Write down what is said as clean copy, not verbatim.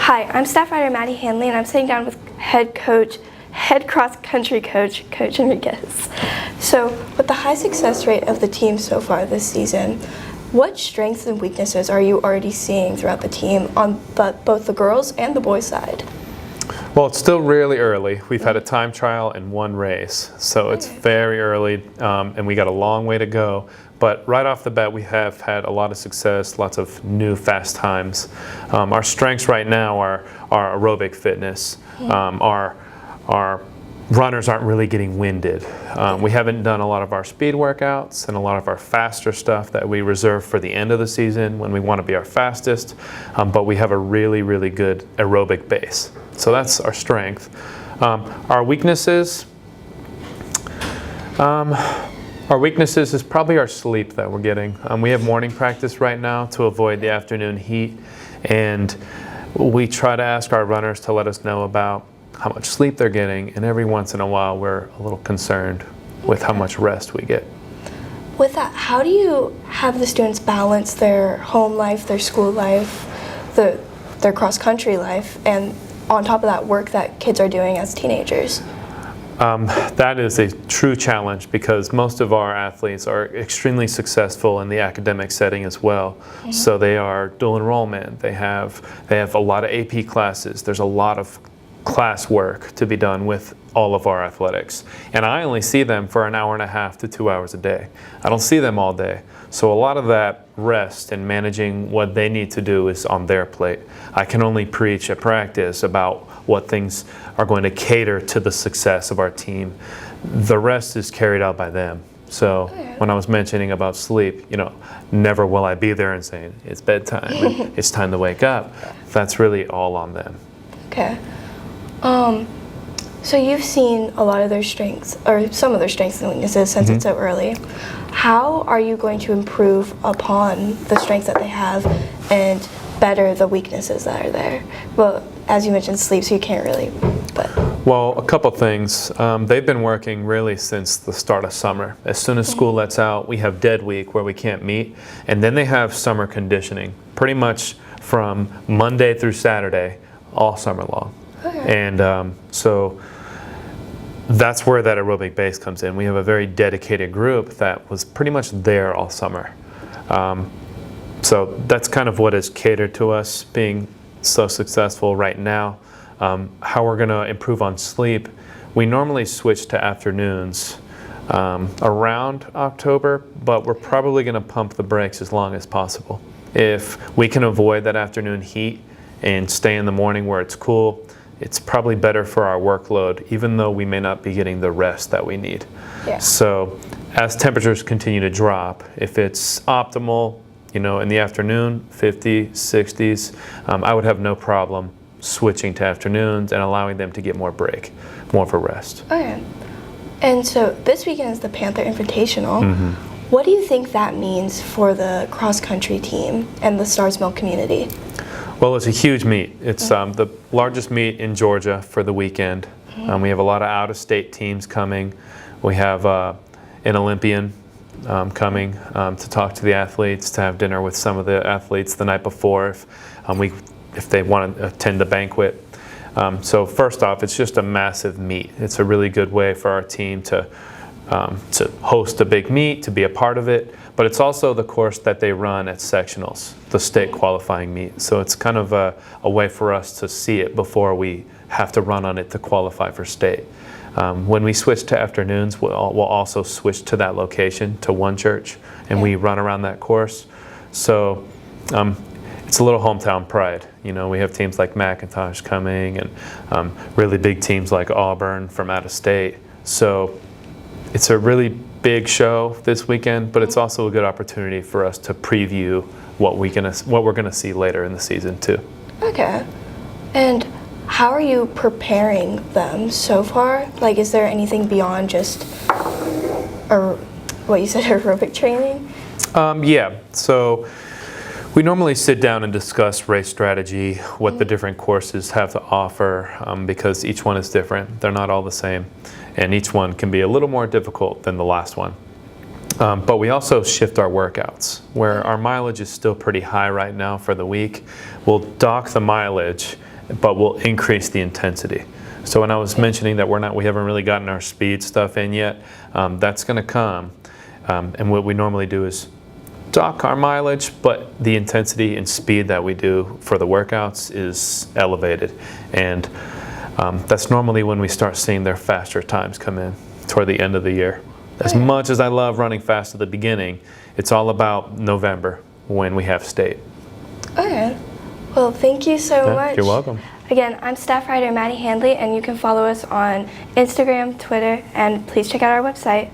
Hi, I'm staff writer Madi Handley, and I'm sitting down with head cross-country coach, Coach Enriquez. So, with the high success rate of the team so far this season, what strengths and weaknesses are you already seeing throughout the team on both the girls and the boys' side? Well, it's still really early. We've had a time trial and one race, so it's very early, and we got a long way to go. But right off the bat, we have had a lot of success, lots of new fast times. Our strengths right now are aerobic fitness. Our runners aren't really getting winded. We haven't done a lot of our speed workouts and a lot of our faster stuff that we reserve for the end of the season when we want to be our fastest, but we have a really, really good aerobic base. So that's our strength. Our weaknesses, is probably our sleep that we're getting. We have morning practice right now to avoid the afternoon heat, and we try to ask our runners to let us know about how much sleep they're getting, and every once in a while we're a little concerned with how much rest we get. With that, how do you have the students balance their home life, their school life, their cross-country life, and on top of that, work that kids are doing as teenagers? That is a true challenge because most of our athletes are extremely successful in the academic setting as well. So they are dual enrollment, they have a lot of AP classes, there's a lot of class work to be done with all of our athletics. And I only see them for an hour and a half to 2 hours a day. I don't see them all day. So a lot of that rest and managing what they need to do is on their plate. I can only preach at practice about what things are going to cater to the success of our team. The rest is carried out by them. So when I was mentioning about sleep, never will I be there and saying it's bedtime and it's time to wake up. That's really all on them. Okay. So you've seen a lot of their strengths, or some of their strengths and weaknesses since it's so early. How are you going to improve upon the strengths that they have and better the weaknesses that are there? Well, as you mentioned, sleep, so you can't really, but... Well, a couple things. They've been working really since the start of summer. As soon as school lets out, we have dead week where we can't meet, and then they have summer conditioning, pretty much from Monday through Saturday, all summer long. And so that's where that aerobic base comes in. We have a very dedicated group that was pretty much there all summer. So that's kind of what has catered to us being so successful right now. How we're going to improve on sleep, we normally switch to afternoons around October, but we're probably going to pump the brakes as long as possible. If we can avoid that afternoon heat and stay in the morning where it's cool, it's probably better for our workload, even though we may not be getting the rest that we need. So as temperatures continue to drop, if it's optimal, in the afternoon, 50s, 60s, I would have no problem switching to afternoons and allowing them to get more break, more of a rest. Okay. And so this weekend is the Panther Invitational. What do you think that means for the cross-country team and the Starr's Mill community? Well, it's a huge meet. It's the largest meet in Georgia for the weekend. We have a lot of out-of-state teams coming. We have an Olympian coming to talk to the athletes, to have dinner with some of the athletes the night before if they want to attend the banquet. So first off, it's just a massive meet. It's a really good way for our team to host a big meet, to be a part of it, but it's also the course that they run at sectionals, the state qualifying meet. So it's kind of a way for us to see it before we have to run on it to qualify for state. When we switch to afternoons, we'll also switch to that location, to one church, and we run around that course. So it's a little hometown pride. We have teams like McIntosh coming and really big teams like Auburn from out of state. So it's a really big show this weekend, but it's also a good opportunity for us to preview what we're gonna see later in the season too. Okay. And how are you preparing them so far? Like, is there anything beyond just what you said, aerobic training? Yeah. So we normally sit down and discuss race strategy, what the different courses have to offer, because each one is different. They're not all the same, and each one can be a little more difficult than the last one. But we also shift our workouts, where our mileage is still pretty high right now for the week. We'll dock the mileage but we'll increase the intensity. So when I was mentioning that we haven't really gotten our speed stuff in yet, that's going to come. And what we normally do is dock our mileage, but the intensity and speed that we do for the workouts is elevated. And that's normally when we start seeing their faster times come in toward the end of the year. As much as I love running fast at the beginning, it's all about November when we have state. Okay. Well, thank you so much. You're welcome. Again, I'm Staff Writer Madi Handley, and you can follow us on Instagram, Twitter, and please check out our website.